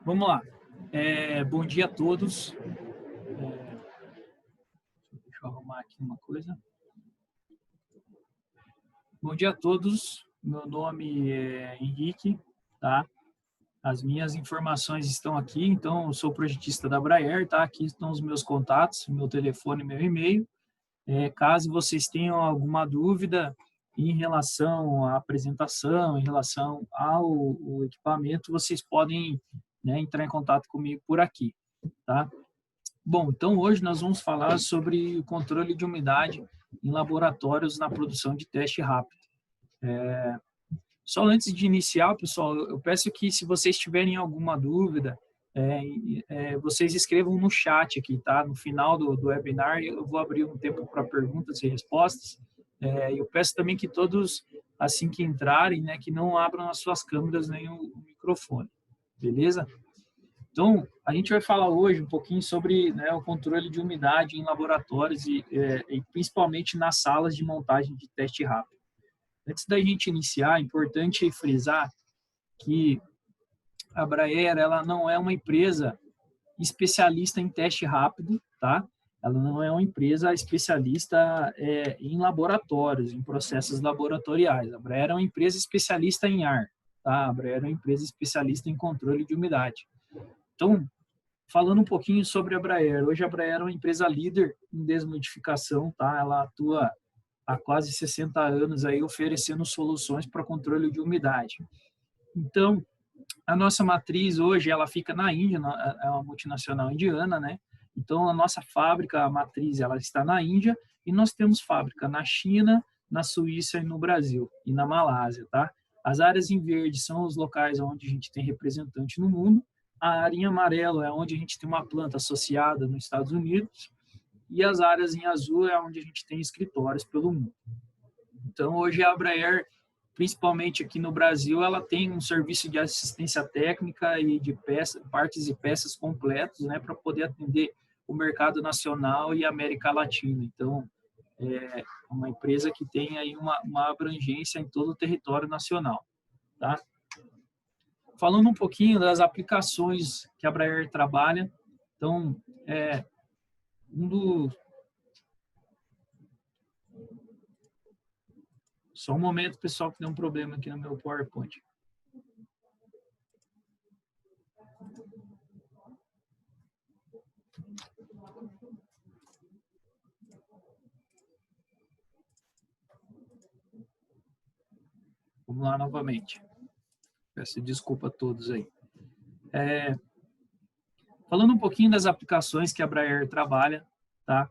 Vamos lá. Bom dia a todos. Deixa eu arrumar aqui uma coisa. Bom dia a todos. Meu nome é Henrique, tá? As minhas informações estão aqui, então eu sou projetista da Braer, tá? Aqui estão os meus contatos, meu telefone, meu e-mail. Caso vocês tenham alguma dúvida em relação à apresentação, em relação ao equipamento, vocês podem, né, entrar em contato comigo por aqui, tá? Bom, então hoje nós vamos falar sobre o controle de umidade em laboratórios na produção de teste rápido. Só antes de iniciar, pessoal, eu peço que, se vocês tiverem alguma dúvida, vocês escrevam no chat aqui, tá? No final do webinar, eu vou abrir um tempo para perguntas e respostas. Eu peço também que todos, assim que entrarem, né, que não abram as suas câmeras nem o microfone, beleza? Então, a gente vai falar hoje um pouquinho sobre, né, o controle de umidade em laboratórios e principalmente nas salas de montagem de teste rápido. Antes da gente iniciar, é importante frisar que a Braer, ela não é uma empresa especialista em teste rápido, tá? Ela não é uma empresa especialista em laboratórios, em processos laboratoriais. A Braer é uma empresa especialista em ar, tá? A Braer é uma empresa especialista em controle de umidade. Então, falando um pouquinho sobre a Braer. Hoje a Braer é uma empresa líder em desmodificação, tá? Ela atua há quase 60 anos aí oferecendo soluções para controle de umidade. Então, a nossa matriz hoje, ela fica na Índia, é uma multinacional indiana, né? Então, a nossa fábrica, a matriz, ela está na Índia e nós temos fábrica na China, na Suíça e no Brasil e na Malásia, tá? As áreas em verde são os locais onde a gente tem representante no mundo. A área em amarelo é onde a gente tem uma planta associada nos Estados Unidos e as áreas em azul é onde a gente tem escritórios pelo mundo. Então, hoje a Braer, principalmente aqui no Brasil, ela tem um serviço de assistência técnica e de partes e peças completos, né, para poder atender o mercado nacional e América Latina. Então, é uma empresa que tem aí uma abrangência em todo o território nacional, tá? Falando um pouquinho das aplicações que a Braer trabalha, então, Só um momento, pessoal, que deu um problema aqui no meu PowerPoint. Vamos lá novamente. Peço desculpa a todos aí. Falando um pouquinho das aplicações que a Braer trabalha, tá?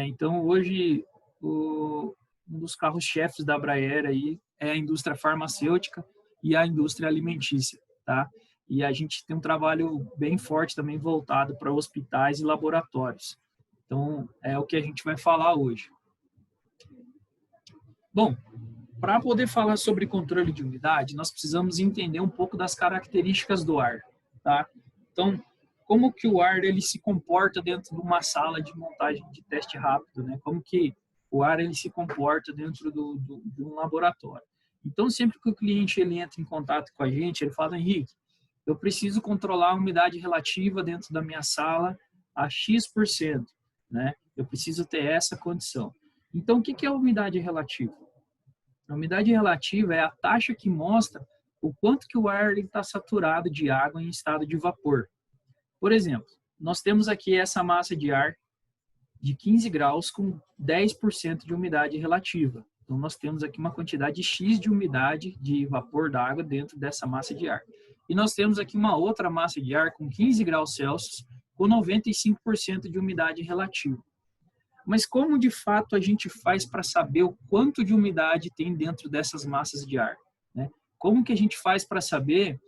Então, hoje, um dos carros-chefes da Braer aí é a indústria farmacêutica e a indústria alimentícia, tá? E a gente tem um trabalho bem forte também voltado para hospitais e laboratórios. Então, é o que a gente vai falar hoje. Bom, para poder falar sobre controle de umidade, nós precisamos entender um pouco das características do ar, tá? Então, como que o ar ele se comporta dentro de uma sala de montagem de teste rápido, né? Como que o ar ele se comporta dentro de um laboratório. Então, sempre que o cliente ele entra em contato com a gente, ele fala: Henrique, eu preciso controlar a umidade relativa dentro da minha sala a X%, né? Eu preciso ter essa condição. Então, o que é a umidade relativa? A umidade relativa é a taxa que mostra o quanto que o ar está saturado de água em estado de vapor. Por exemplo, nós temos aqui essa massa de ar de 15 graus com 10% de umidade relativa. Então, nós temos aqui uma quantidade X de umidade de vapor d'água dentro dessa massa de ar. E nós temos aqui uma outra massa de ar com 15 graus Celsius com 95% de umidade relativa. Mas como, de fato, a gente faz para saber o quanto de umidade tem dentro dessas massas de ar, né? Como que a gente faz para saber,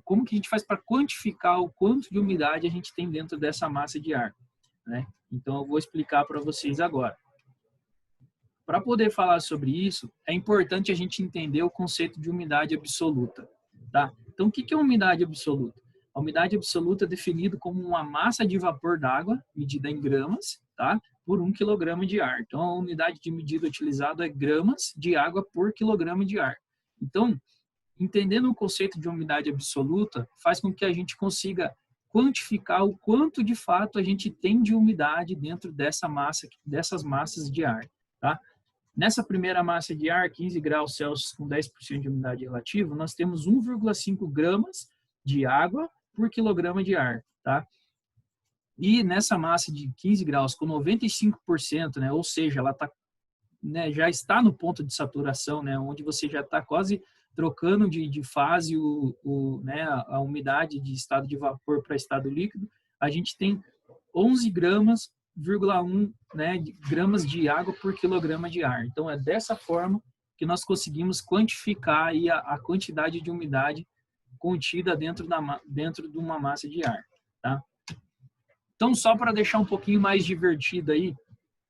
como que a gente faz para quantificar o quanto de umidade a gente tem dentro dessa massa de ar, né? Então, eu vou explicar para vocês agora. Para poder falar sobre isso, é importante a gente entender o conceito de umidade absoluta, tá? Então, o que é umidade absoluta? A umidade absoluta é definida como uma massa de vapor d'água, medida em gramas, tá? Por 1 quilograma de ar. Então, a unidade de medida utilizada é gramas de água por quilograma de ar. Então, entendendo o conceito de umidade absoluta, faz com que a gente consiga quantificar o quanto de fato a gente tem de umidade dentro dessas massas de ar, tá? Nessa primeira massa de ar, 15 graus Celsius com 10% de umidade relativa, nós temos 1,5 gramas de água por quilograma de ar, tá? E nessa massa de 15 graus com 95%, né, ou seja, ela tá, né, já está no ponto de saturação, né, onde você já está quase trocando de fase né, a umidade de estado de vapor para estado líquido, a gente tem 11 gramas,1, né, gramas de água por quilograma de ar. Então, é dessa forma que nós conseguimos quantificar aí a quantidade de umidade contida dentro de uma massa de ar, tá? Então, só para deixar um pouquinho mais divertido aí,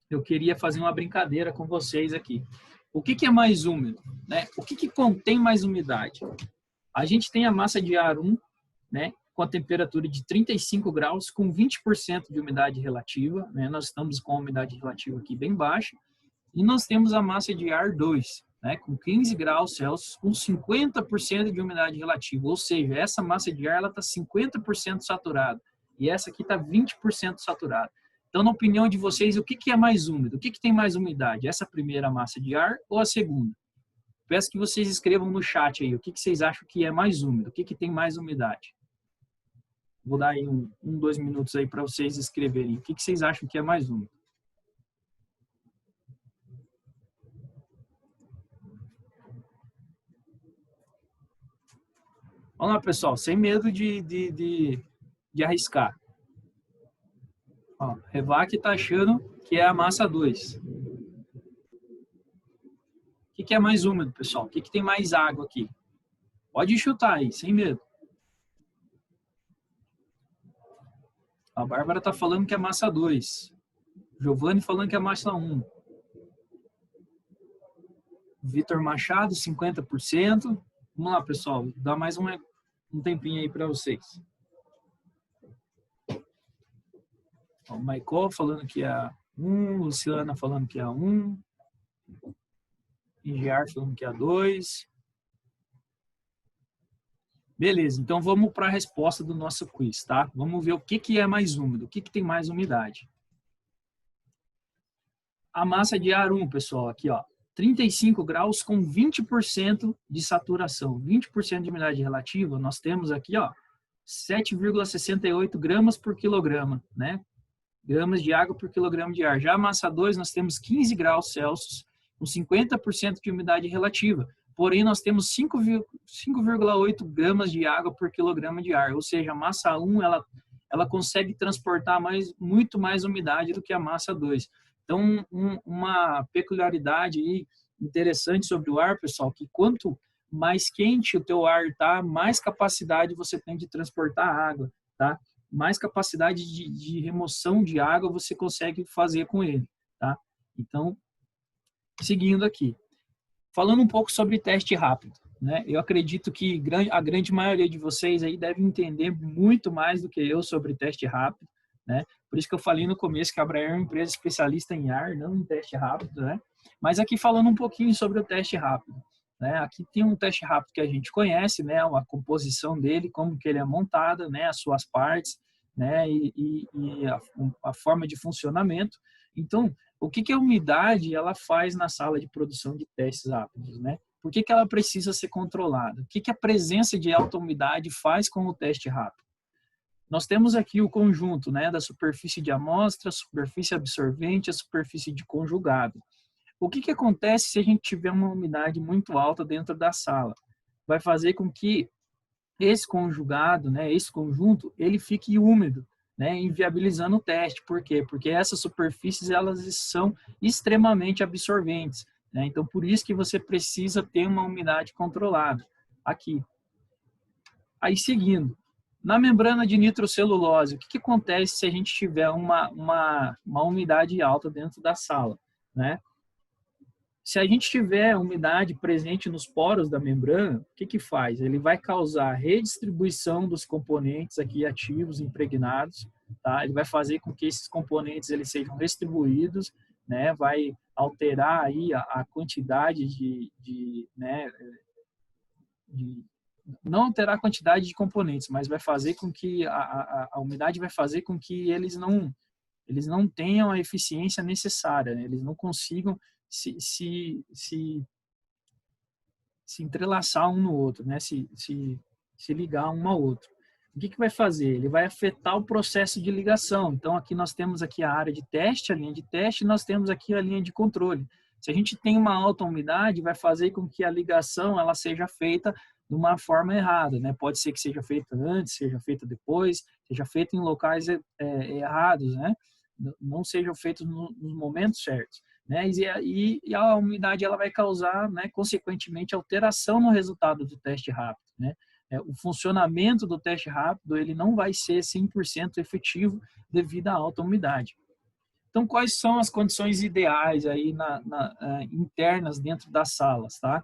eu queria fazer uma brincadeira com vocês aqui. O que é mais úmido, né? O que contém mais umidade? A gente tem a massa de ar 1, né, com a temperatura de 35 graus, com 20% de umidade relativa, né? Nós estamos com a umidade relativa aqui bem baixa. E nós temos a massa de ar 2, né, com 15 graus Celsius, com 50% de umidade relativa. Ou seja, essa massa de ar está 50% saturada. E essa aqui está 20% saturada. Então, na opinião de vocês, o que é mais úmido? O que tem mais umidade? Essa primeira massa de ar ou a segunda? Peço que vocês escrevam no chat aí o que vocês acham que é mais úmido, o que tem mais umidade. Vou dar aí 2 minutos aí para vocês escreverem. O que vocês acham que é mais úmido? Vamos lá, pessoal, sem medo de arriscar. Ó, Revac está achando que é a massa 2. O que é mais úmido, pessoal? O que tem mais água aqui? Pode chutar aí, sem medo. A Bárbara está falando que é massa 2. Giovanni falando que é massa 1. Vitor Machado, 50%. Vamos lá, pessoal. Dá mais um tempinho aí para vocês. O Michael falando que é 1. Luciana falando que é 1. Engiar falando que é 2. Beleza, então vamos para a resposta do nosso quiz, tá? Vamos ver o que é mais úmido, o que tem mais umidade. A massa de ar 1, pessoal, aqui, ó, 35 graus com 20% de saturação, 20% de umidade relativa, nós temos aqui, ó, 7,68 gramas por quilograma, né? Gramas de água por quilograma de ar. Já a massa 2, nós temos 15 graus Celsius com 50% de umidade relativa. Porém, nós temos 5,8 gramas de água por quilograma de ar. Ou seja, a massa 1, ela consegue transportar muito mais umidade do que a massa 2. Então, uma peculiaridade aí interessante sobre o ar, pessoal, que quanto mais quente o teu ar está, mais capacidade você tem de transportar água, tá? Mais capacidade de remoção de água você consegue fazer com ele, tá? Então, seguindo aqui. Falando um pouco sobre teste rápido, né? Eu acredito que a grande maioria de vocês aí deve entender muito mais do que eu sobre teste rápido, né? Por isso que eu falei no começo que a Abraer é uma empresa especialista em ar, não em teste rápido, né? Mas aqui falando um pouquinho sobre o teste rápido, né? Aqui tem um teste rápido que a gente conhece, né? A composição dele, como que ele é montado, né? As suas partes, né? E a forma de funcionamento. Então, o que a umidade ela faz na sala de produção de testes rápidos, né? Por que ela precisa ser controlada? O que a presença de alta umidade faz com o teste rápido? Nós temos aqui o conjunto, né, da superfície de amostra, superfície absorvente, a superfície de conjugado. O que acontece se a gente tiver uma umidade muito alta dentro da sala? Vai fazer com que esse conjugado, né, esse conjunto, ele fique úmido, né, inviabilizando o teste. Por quê? Porque essas superfícies elas são extremamente absorventes, né? Então, por isso que você precisa ter uma umidade controlada aqui. Aí, seguindo, na membrana de nitrocelulose, o que acontece se a gente tiver uma umidade alta dentro da sala, né? Se a gente tiver umidade presente nos poros da membrana, o que faz? Ele vai causar redistribuição dos componentes aqui ativos impregnados, tá? Ele vai fazer com que esses componentes eles sejam distribuídos, né? Vai alterar aí a quantidade não alterar a quantidade de componentes, mas vai fazer com que a umidade vai fazer com que eles não tenham a eficiência necessária, né? Eles não consigam se entrelaçar um no outro, né? Se ligar um ao outro. O que vai fazer? Ele vai afetar o processo de ligação. Então, aqui nós temos aqui a área de teste, a linha de teste, e nós temos aqui a linha de controle. Se a gente tem uma alta umidade, vai fazer com que a ligação ela seja feita de uma forma errada, né? Pode ser que seja feita antes, seja feita depois, seja feita em locais errados, né? Não sejam feitos nos momentos certos, né? E a umidade ela vai causar, né, consequentemente, alteração no resultado do teste rápido, né? O funcionamento do teste rápido ele não vai ser 100% efetivo devido à alta umidade. Então, quais são as condições ideais aí internas dentro das salas, tá?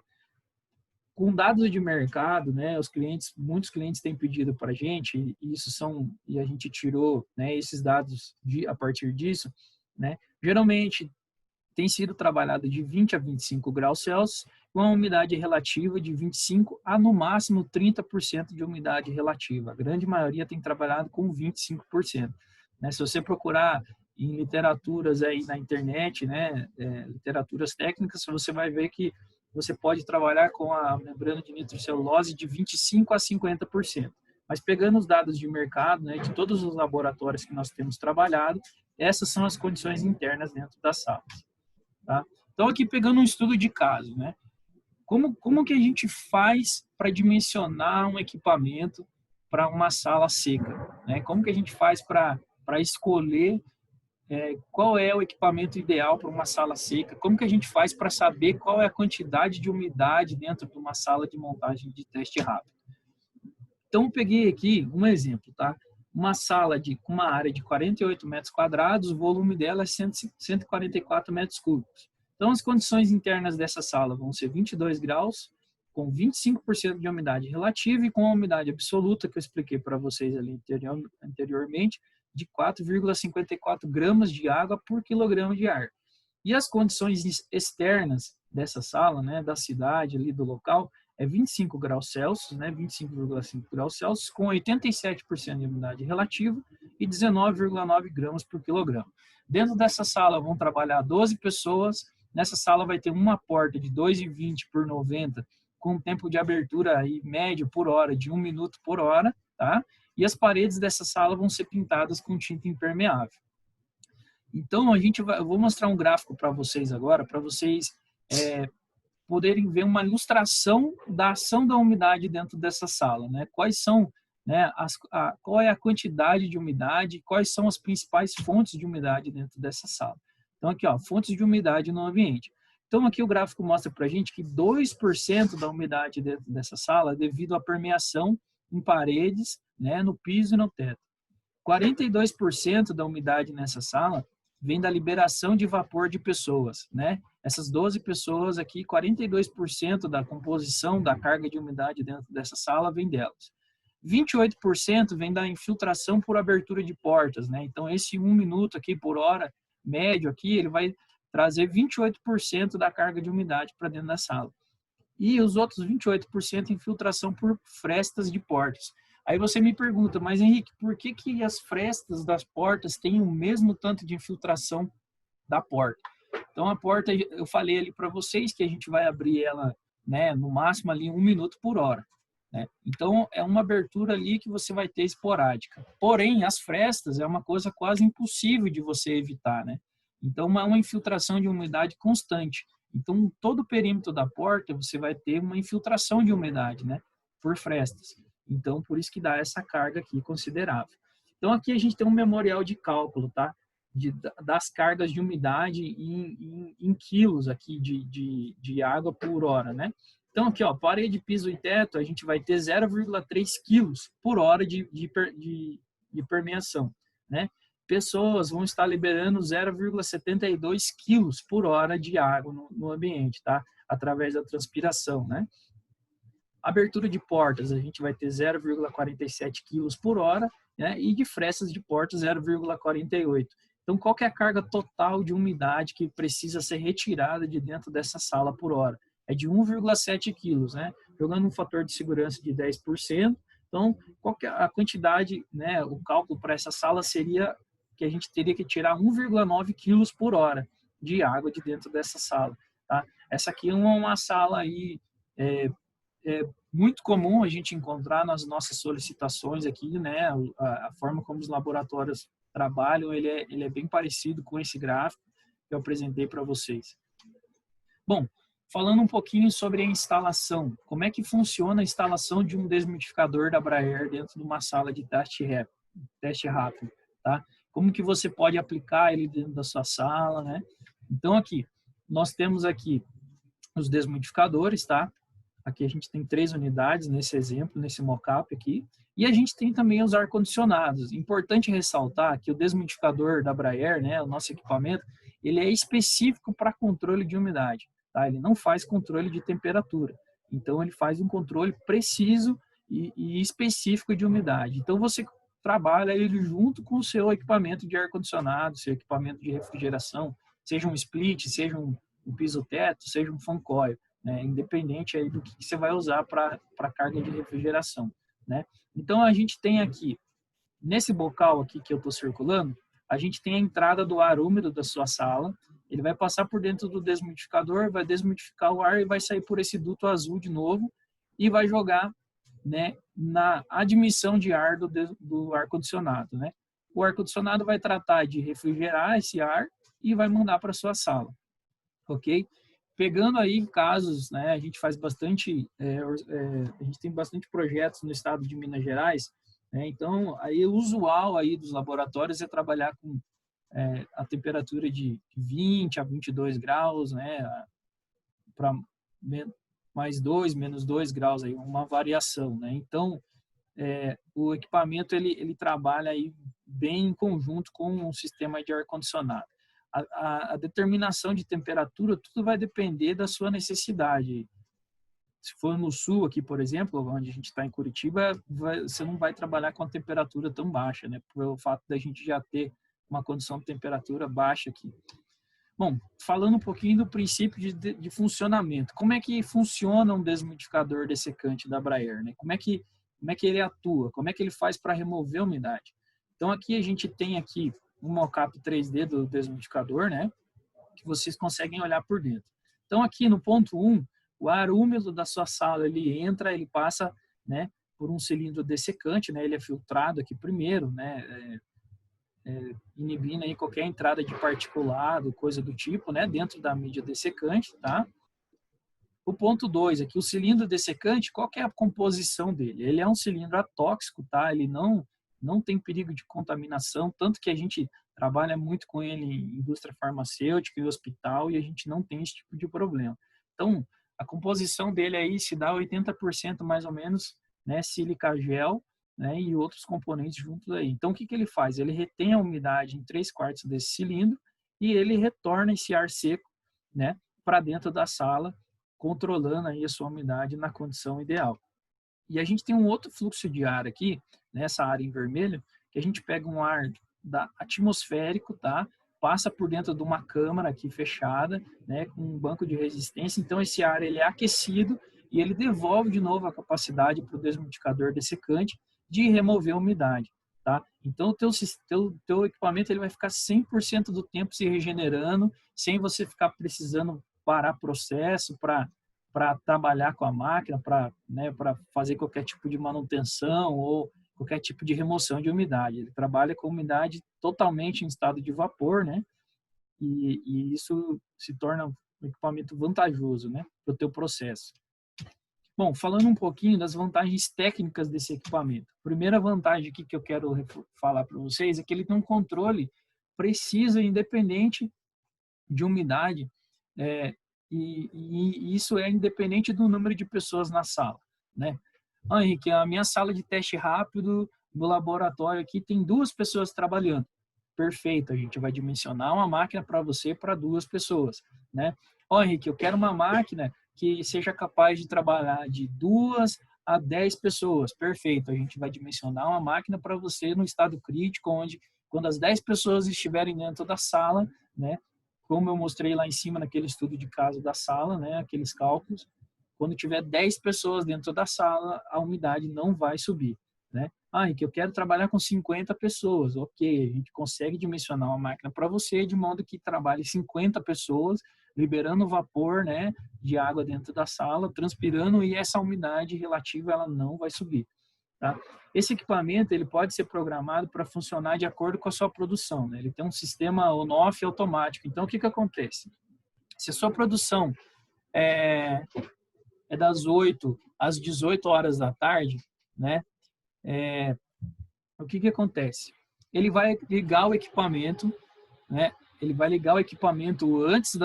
Com dados de mercado, né, muitos clientes têm pedido para a gente, e a gente tirou, né, esses dados a partir disso, né? Geralmente tem sido trabalhado de 20 a 25 graus Celsius, com a umidade relativa de 25 a, no máximo, 30% de umidade relativa. A grande maioria tem trabalhado com 25%. Né? Se você procurar em literaturas aí na internet, né, literaturas técnicas, você vai ver que você pode trabalhar com a membrana de nitrocelulose de 25 a 50%. Mas pegando os dados de mercado, né, de todos os laboratórios que nós temos trabalhado, essas são as condições internas dentro das salas. Tá? Então, aqui pegando um estudo de caso, né? Como que a gente faz para dimensionar um equipamento para uma sala seca? Né? Como que a gente faz para escolher qual é o equipamento ideal para uma sala seca? Como que a gente faz para saber qual é a quantidade de umidade dentro de uma sala de montagem de teste rápido? Então, eu peguei aqui um exemplo, tá? Uma sala com uma área de 48 metros quadrados, o volume dela é 144 metros cúbicos. Então, as condições internas dessa sala vão ser 22 graus, com 25% de umidade relativa e com a umidade absoluta, que eu expliquei para vocês ali anteriormente, de 4,54 gramas de água por quilograma de ar. E as condições externas dessa sala, né, da cidade, ali do local, é 25 graus Celsius, né, 25,5 graus Celsius, com 87% de umidade relativa e 19,9 gramas por quilograma. Dentro dessa sala vão trabalhar 12 pessoas. Nessa sala vai ter uma porta de 2,20 por 90, com um tempo de abertura aí médio por hora de 1 minuto por hora, tá? E as paredes dessa sala vão ser pintadas com tinta impermeável. Então, eu vou mostrar um gráfico para vocês agora, para vocês poderem ver uma ilustração da ação da umidade dentro dessa sala, né? Quais são, né, qual é a quantidade de umidade, quais são as principais fontes de umidade dentro dessa sala. Então, aqui, ó, fontes de umidade no ambiente. Então, aqui o gráfico mostra para a gente que 2% da umidade dentro dessa sala é devido à permeação em paredes, né, no piso e no teto. 42% da umidade nessa sala vem da liberação de vapor de pessoas, né? Essas 12 pessoas aqui, 42% da composição da carga de umidade dentro dessa sala vem delas. 28% vem da infiltração por abertura de portas, né? Então, esse 1 minuto aqui por hora, médio aqui, ele vai trazer 28% da carga de umidade para dentro da sala. E os outros 28% infiltração por frestas de portas. Aí você me pergunta, mas Henrique, por que as frestas das portas têm o mesmo tanto de infiltração da porta? Então a porta, eu falei ali para vocês que a gente vai abrir ela, né, no máximo ali 1 minuto por hora. Né? Então é uma abertura ali que você vai ter esporádica. Porém, as frestas é uma coisa quase impossível de você evitar, né? Então é uma infiltração de umidade constante. Então todo o perímetro da porta você vai ter uma infiltração de umidade, né, por frestas. Então por isso que dá essa carga aqui considerável. Então aqui a gente tem um memorial de cálculo, tá? Das cargas de umidade em quilos aqui de água por hora, né? Então aqui, ó, parede, piso e teto, a gente vai ter 0,3 quilos por hora de permeação, né? Pessoas vão estar liberando 0,72 quilos por hora de água no ambiente, tá? Através da transpiração, né? Abertura de portas, a gente vai ter 0,47 quilos por hora, né? E de frestas de portas, 0,48. Então, qual que é a carga total de umidade que precisa ser retirada de dentro dessa sala por hora? é de 1,7 quilos, né? Jogando um fator de segurança de 10%. Então, qual que é a quantidade, né? O cálculo para essa sala seria que a gente teria que tirar 1,9 quilos por hora de água de dentro dessa sala, tá? Essa aqui é uma sala aí é muito comum a gente encontrar nas nossas solicitações aqui, né? A forma como os laboratórios trabalham, ele é bem parecido com esse gráfico que eu apresentei para vocês. Bom, falando um pouquinho sobre a instalação, como é que funciona a instalação de um desmitificador da Braer dentro de uma sala de teste rápido, tá? Como que você pode aplicar ele dentro da sua sala, né? Então aqui, nós temos aqui os desmodificadores, tá? Aqui a gente tem 3 unidades nesse exemplo, nesse mockup aqui. E a gente tem também os ar-condicionados. Importante ressaltar que o desmodificador da Braer, né, o nosso equipamento, ele é específico para controle de umidade, tá? Ele não faz controle de temperatura. Então, ele faz um controle preciso e específico de umidade. Então, você trabalha ele junto com o seu equipamento de ar-condicionado, seu equipamento de refrigeração, seja um split, seja um piso-teto, seja um fan coil, né? Independente aí do que você vai usar para carga de refrigeração, né? Então, a gente tem aqui, nesse bocal aqui que eu estou circulando, a gente tem a entrada do ar úmido da sua sala, ele vai passar por dentro do desmodificador, vai desmodificar o ar e vai sair por esse duto azul de novo e vai jogar, né, na admissão de ar do ar-condicionado, né? O ar-condicionado vai tratar de refrigerar esse ar e vai mandar para a sua sala, ok? Pegando aí casos, né, a gente faz bastante, a gente tem bastante projetos no estado de Minas Gerais, né, então aí o usual aí dos laboratórios é trabalhar com a temperatura de 20 a 22 graus, né, para mais 2, menos 2 graus, aí, uma variação, né, então o equipamento ele trabalha aí bem em conjunto com o sistema de ar-condicionado. A determinação de temperatura, tudo vai depender da sua necessidade. Se for no sul aqui, por exemplo, onde a gente está em Curitiba, você não vai trabalhar com a temperatura tão baixa, né? Pelo fato da gente já ter uma condição de temperatura baixa aqui. Bom, falando um pouquinho do princípio de funcionamento. Como é que funciona um desmodificador dessecante da Braer, né? Como é que ele atua? Como é que ele faz para remover a umidade? Então, aqui a gente tem aqui um mockup 3D do desmodificador, né? Que vocês conseguem olhar por dentro. Então, aqui no ponto 1, o ar úmido da sua sala, ele entra, ele passa, né, por um cilindro dessecante, né? Ele é filtrado aqui primeiro, né? Inibindo aí qualquer entrada de particulado, coisa do tipo, né? Dentro da mídia dessecante, tá? O ponto 2 aqui, o cilindro dessecante, qual que é a composição dele? Ele é um cilindro atóxico, tá? Ele não tem perigo de contaminação, tanto que a gente trabalha muito com ele em indústria farmacêutica e hospital e a gente não tem esse tipo de problema. Então, a composição dele aí se dá 80% mais ou menos, né, sílica gel, né, e outros componentes juntos aí. Então, o que ele faz? Ele retém a umidade em 3/4 desse cilindro e ele retorna esse ar seco, né, para dentro da sala, controlando aí a sua umidade na condição ideal. E a gente tem um outro fluxo de ar aqui, nessa área em vermelho, que a gente pega um ar atmosférico, tá? Passa por dentro de uma câmara aqui fechada, né, com um banco de resistência. Então, esse ar ele é aquecido e ele devolve de novo a capacidade para o desmodificador dessecante de remover a umidade, tá? Então, o teu equipamento ele vai ficar 100% do tempo se regenerando, sem você ficar precisando parar processo para trabalhar com a máquina, para, né, fazer qualquer tipo de manutenção ou qualquer tipo de remoção de umidade. Ele trabalha com umidade totalmente em estado de vapor, né? E isso se torna um equipamento vantajoso, né, para o teu processo. Bom, falando um pouquinho das vantagens técnicas desse equipamento. A primeira vantagem aqui que eu quero falar para vocês é que ele tem um controle preciso e independente de umidade, e isso é independente do número de pessoas na sala, né? Ah, Henrique, a minha sala de teste rápido no laboratório aqui tem 2 pessoas trabalhando. Perfeito, a gente vai dimensionar uma máquina para você para 2 pessoas, né? Ó, Henrique, eu quero uma máquina que seja capaz de trabalhar de 2 a 10 pessoas. Perfeito, a gente vai dimensionar uma máquina para você no estado crítico, onde quando as 10 pessoas estiverem dentro da sala, né, como eu mostrei lá em cima naquele estudo de caso da sala, né, aqueles cálculos, quando tiver 10 pessoas dentro da sala, a umidade não vai subir, né? Ah, e que eu quero trabalhar com 50 pessoas. Ok, a gente consegue dimensionar uma máquina para você de modo que trabalhe 50 pessoas, liberando vapor, né, de água dentro da sala, transpirando, e essa umidade relativa ela não vai subir. Tá? Esse equipamento ele pode ser programado para funcionar de acordo com a sua produção, né? Ele tem um sistema on-off automático. Então, o que acontece? Se a sua produção é, é das 8 às 18 horas da tarde, né? O que acontece? Ele vai ligar o equipamento, né? Ele vai ligar o equipamento antes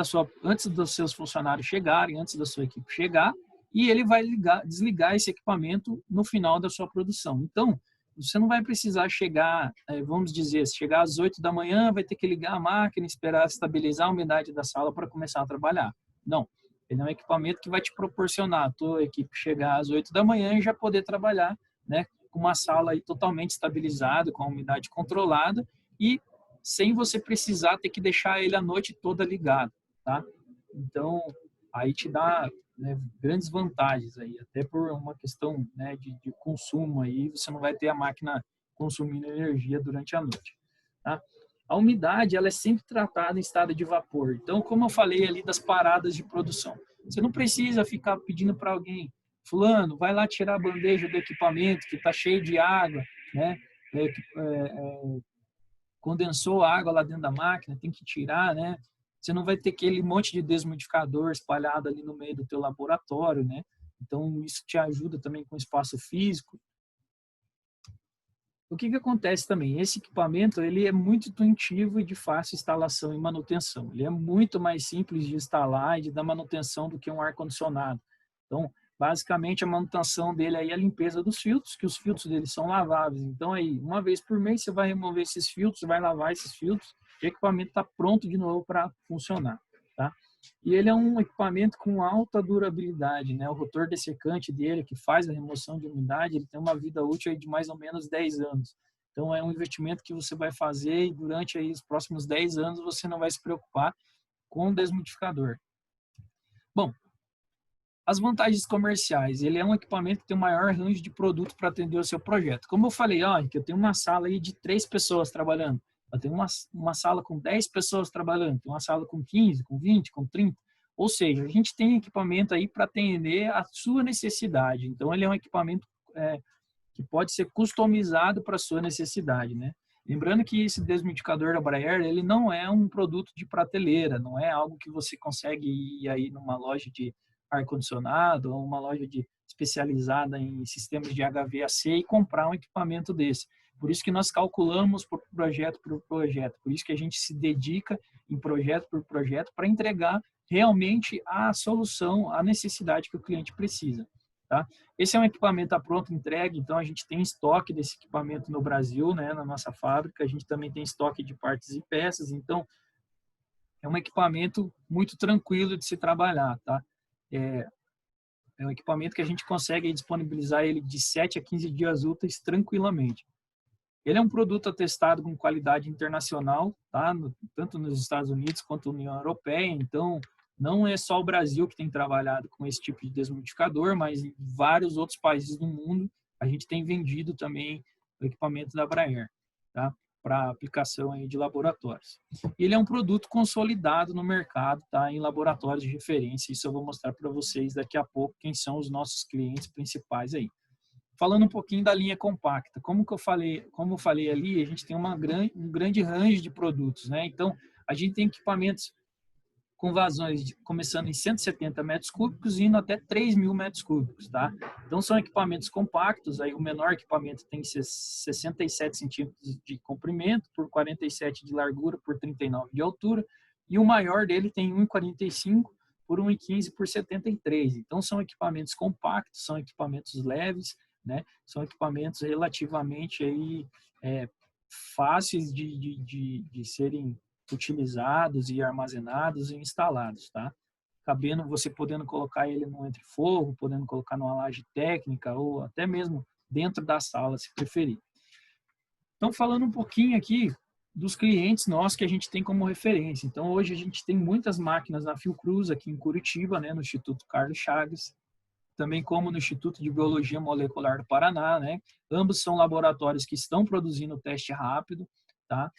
dos seus funcionários chegarem, antes da sua equipe chegar, e ele vai desligar esse equipamento no final da sua produção. Então, você não vai precisar chegar, vamos dizer, se chegar às 8 da manhã, vai ter que ligar a máquina, esperar estabilizar a umidade da sala para começar a trabalhar. Não, ele é um equipamento que vai te proporcionar a tua equipe chegar às 8 da manhã e já poder trabalhar, né, com uma sala aí totalmente estabilizada, com a umidade controlada e sem você precisar ter que deixar ele a noite toda ligado, tá? Então, aí te dá, né, grandes vantagens aí, até por uma questão, né, de consumo aí, você não vai ter a máquina consumindo energia durante a noite, tá? A umidade, ela é sempre tratada em estado de vapor. Então, como eu falei ali das paradas de produção, você não precisa ficar pedindo para alguém, fulano, vai lá tirar a bandeja do equipamento que está cheio de água, né? Condensou a água lá dentro da máquina, tem que tirar, né? Você não vai ter aquele monte de desmodificador espalhado ali no meio do teu laboratório, né? Então, isso te ajuda também com espaço físico. O que acontece também? Esse equipamento, ele é muito intuitivo e de fácil instalação e manutenção. Ele é muito mais simples de instalar e de dar manutenção do que um ar-condicionado. Então, basicamente, a manutenção dele aí é a limpeza dos filtros, que os filtros dele são laváveis. Então, aí, uma vez por mês, você vai remover esses filtros, vai lavar esses filtros, e o equipamento está pronto de novo para funcionar, tá? E ele é um equipamento com alta durabilidade, né? O rotor dessecante dele, que faz a remoção de umidade, ele tem uma vida útil de mais ou menos 10 anos. Então, é um investimento que você vai fazer e durante aí os próximos 10 anos você não vai se preocupar com o desmodificador. Bom, as vantagens comerciais. Ele é um equipamento que tem o maior range de produto para atender o seu projeto. Como eu falei, ó, que eu tenho uma sala aí de 3 pessoas trabalhando. Eu tenho uma sala com 10 pessoas trabalhando. Tem uma sala com 15, com 20, com 30. Ou seja, a gente tem equipamento aí para atender a sua necessidade. Então, ele é um equipamento que pode ser customizado para a sua necessidade, né? Lembrando que esse desmodificador da Braer, ele não é um produto de prateleira, não é algo que você consegue ir aí numa loja de ar-condicionado ou uma loja especializada em sistemas de HVAC e comprar um equipamento desse. Por isso que nós calculamos por projeto, por isso que a gente se dedica em projeto por projeto para entregar realmente a solução, a necessidade que o cliente precisa. Tá? Esse é um equipamento à pronta entrega, então a gente tem estoque desse equipamento no Brasil, né, na nossa fábrica, a gente também tem estoque de partes e peças, então é um equipamento muito tranquilo de se trabalhar, tá? É um equipamento que a gente consegue disponibilizar ele de 7 a 15 dias úteis tranquilamente. Ele é um produto atestado com qualidade internacional, tá? Tanto nos Estados Unidos quanto na União Europeia, então não é só o Brasil que tem trabalhado com esse tipo de desmodificador, mas em vários outros países do mundo a gente tem vendido também o equipamento da Braer, tá? Para aplicação aí de laboratórios. Ele é um produto consolidado no mercado, tá? Em laboratórios de referência. Isso eu vou mostrar para vocês daqui a pouco quem são os nossos clientes principais aí. Falando um pouquinho da linha compacta, como eu falei ali, a gente tem um grande range de produtos, né? Então, a gente tem equipamentos com vazões começando em 170 metros cúbicos e indo até 3.000 metros cúbicos, tá? Então, são equipamentos compactos, aí o menor equipamento tem 67 centímetros de comprimento, por 47 de largura, por 39 de altura, e o maior dele tem 1,45 por 1,15 por 73. Então, são equipamentos compactos, são equipamentos leves, né? São equipamentos relativamente aí, fáceis de serem utilizados e armazenados e instalados, tá? Cabendo, você podendo colocar ele no entre-forro, podendo colocar numa laje técnica ou até mesmo dentro da sala, se preferir. Então, falando um pouquinho aqui dos clientes nossos que a gente tem como referência. Então, hoje a gente tem muitas máquinas na Fiocruz, aqui em Curitiba, né, no Instituto Carlos Chagas, também como no Instituto de Biologia Molecular do Paraná, né? Ambos são laboratórios que estão produzindo teste rápido, tá?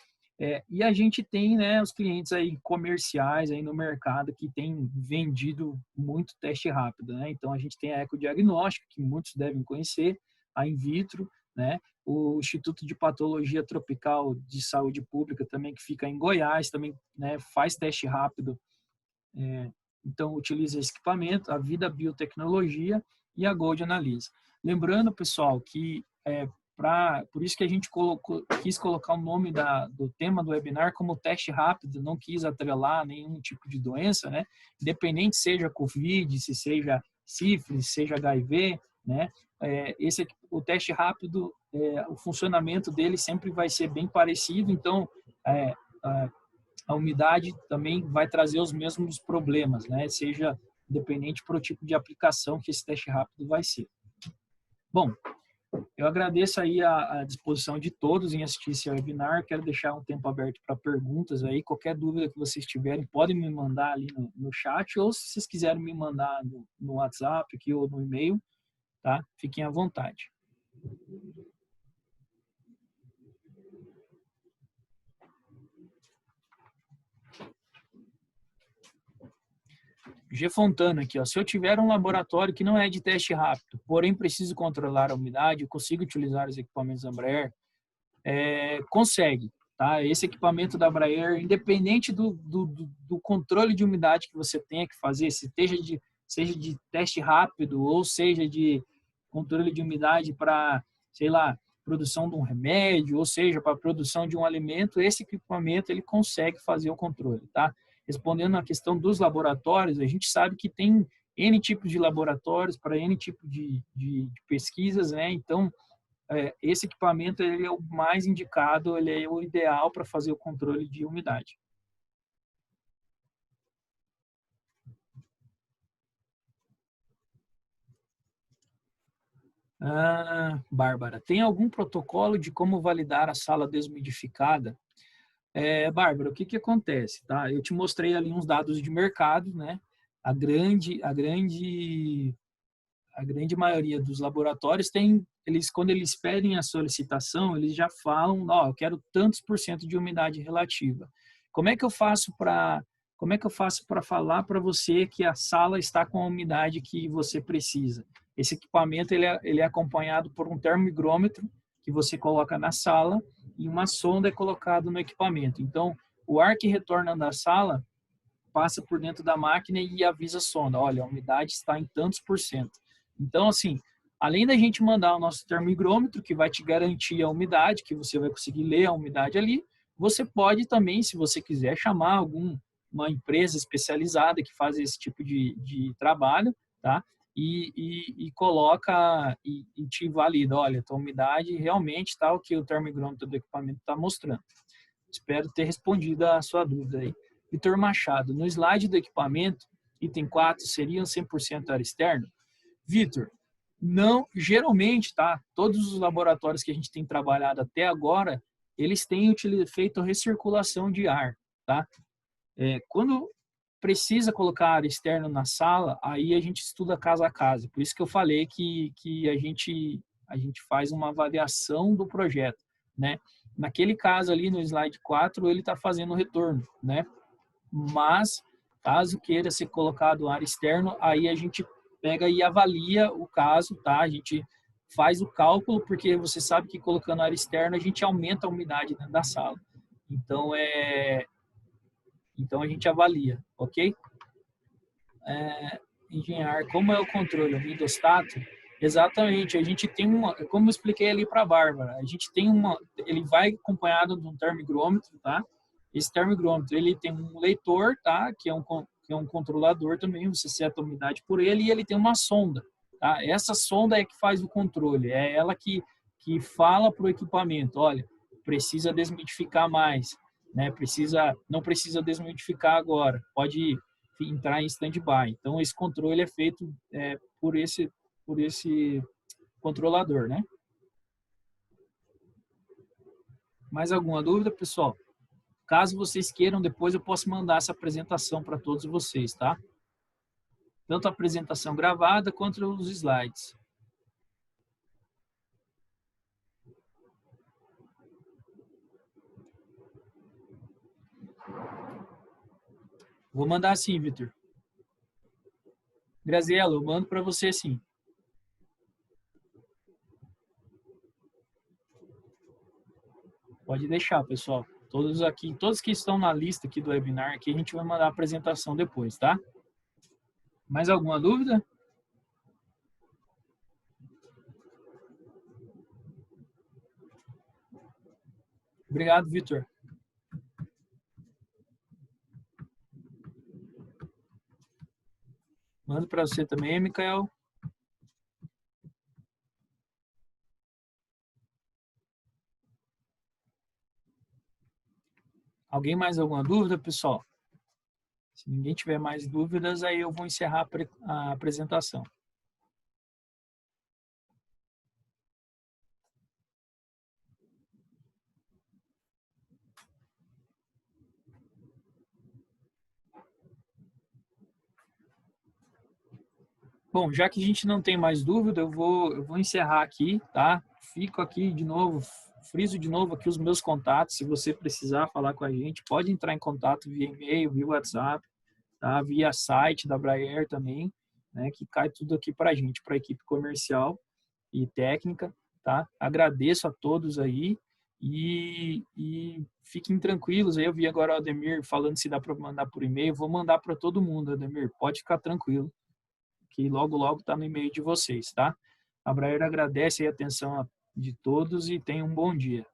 E a gente tem, né, os clientes aí comerciais aí no mercado que têm vendido muito teste rápido, né? Então a gente tem a Ecodiagnóstica, que muitos devem conhecer, a In Vitro, né? O Instituto de Patologia Tropical de Saúde Pública também, que fica em Goiás, também, né, faz teste rápido, então utiliza esse equipamento, a Vida Biotecnologia e a Gold Analyse. Lembrando, pessoal, que por isso que a gente quis colocar o nome do tema do webinar como teste rápido, não quis atrelar nenhum tipo de doença, né? Independente seja COVID, se seja sífilis, seja HIV, né? O teste rápido, o funcionamento dele sempre vai ser bem parecido, então a umidade também vai trazer os mesmos problemas, né? Seja independente para o tipo de aplicação que esse teste rápido vai ser. Bom, eu agradeço aí a disposição de todos em assistir esse webinar. Quero deixar um tempo aberto para perguntas aí. Qualquer dúvida que vocês tiverem, podem me mandar ali no chat, ou se vocês quiserem me mandar no WhatsApp aqui ou no e-mail, tá? Fiquem à vontade. G. Fontana aqui, ó. Se eu tiver um laboratório que não é de teste rápido, porém preciso controlar a umidade, eu consigo utilizar os equipamentos da Embraer? Consegue, tá? Esse equipamento da Embraer, independente do controle de umidade que você tenha que fazer, seja de teste rápido ou seja de controle de umidade para, sei lá, produção de um remédio, ou seja, para a produção de um alimento, esse equipamento ele consegue fazer o controle, tá? Respondendo à questão dos laboratórios, a gente sabe que tem N tipos de laboratórios para N tipo de pesquisas, né? Então, esse equipamento ele é o mais indicado, ele é o ideal para fazer o controle de umidade. Bárbara, tem algum protocolo de como validar a sala desmidificada? Bárbara, o que acontece? Tá? Eu te mostrei ali uns dados de mercado, né? A grande maioria dos laboratórios quando eles pedem a solicitação, eles já falam, eu quero tantos % de umidade relativa. Como é que eu faço para falar para você que a sala está com a umidade que você precisa? Esse equipamento ele é acompanhado por um termohigrômetro que você coloca na sala e uma sonda é colocada no equipamento. Então, o ar que retorna da sala passa por dentro da máquina e avisa a sonda, olha, a umidade está em tantos %. Então, assim, além da gente mandar o nosso termohigrômetro, que vai te garantir a umidade, que você vai conseguir ler a umidade ali, você pode também, se você quiser, chamar uma empresa especializada que faz esse tipo de trabalho, tá? E coloca e te valida, olha, a umidade realmente está o que o termohigrômetro do equipamento está mostrando. Espero ter respondido a sua dúvida aí. Vitor Machado, no slide do equipamento, item 4, seriam 100% ar externo? Vitor, não, geralmente, tá? Todos os laboratórios que a gente tem trabalhado até agora, eles têm feito recirculação de ar, tá? Quando precisa colocar ar externo na sala, aí a gente estuda casa a casa. Por isso que eu falei que a gente faz uma avaliação do projeto, né? Naquele caso ali no slide 4, ele está fazendo o retorno, né? Mas, caso queira ser colocado ar externo, aí a gente pega e avalia o caso, tá? A gente faz o cálculo, porque você sabe que colocando ar externo a gente aumenta a umidade dentro da sala. Então, então a gente avalia, ok? Engenhar, como é o controle? O midostato? Exatamente, a gente tem como eu expliquei ali para a Bárbara, a gente tem ele vai acompanhado de um termohigrômetro, tá? Esse termohigrômetro, ele tem um leitor, tá? Que é um controlador também, você seta a umidade por ele, e ele tem uma sonda, tá? Essa sonda é que faz o controle, é ela que fala para o equipamento, olha, precisa desmitificar mais, né? Não precisa desmitificar agora, pode entrar em stand-by. Então, esse controle é feito por esse controlador, né? Mais alguma dúvida, pessoal? Caso vocês queiram, depois eu posso mandar essa apresentação para todos vocês, tá? Tanto a apresentação gravada quanto os slides. Vou mandar sim, Vitor. Graziela, eu mando para você sim. Pode deixar, pessoal. Todos aqui, todos que estão na lista aqui do webinar, aqui, a gente vai mandar a apresentação depois, tá? Mais alguma dúvida? Obrigado, Vitor. Mando para você também, Mikael. Alguém mais alguma dúvida, pessoal? Se ninguém tiver mais dúvidas, aí eu vou encerrar a apresentação. Bom, já que a gente não tem mais dúvida, eu vou encerrar aqui, tá? Fico aqui de novo, friso de novo aqui os meus contatos. Se você precisar falar com a gente, pode entrar em contato via e-mail, via WhatsApp, tá? Via site da Braer também, né? Que cai tudo aqui para a gente, para a equipe comercial e técnica, tá? Agradeço a todos aí e fiquem tranquilos. Aí eu vi agora o Ademir falando se dá para mandar por e-mail. Vou mandar para todo mundo, Ademir. Pode ficar tranquilo, que logo, logo está no e-mail de vocês, tá? A Braer agradece a atenção de todos e tenha um bom dia.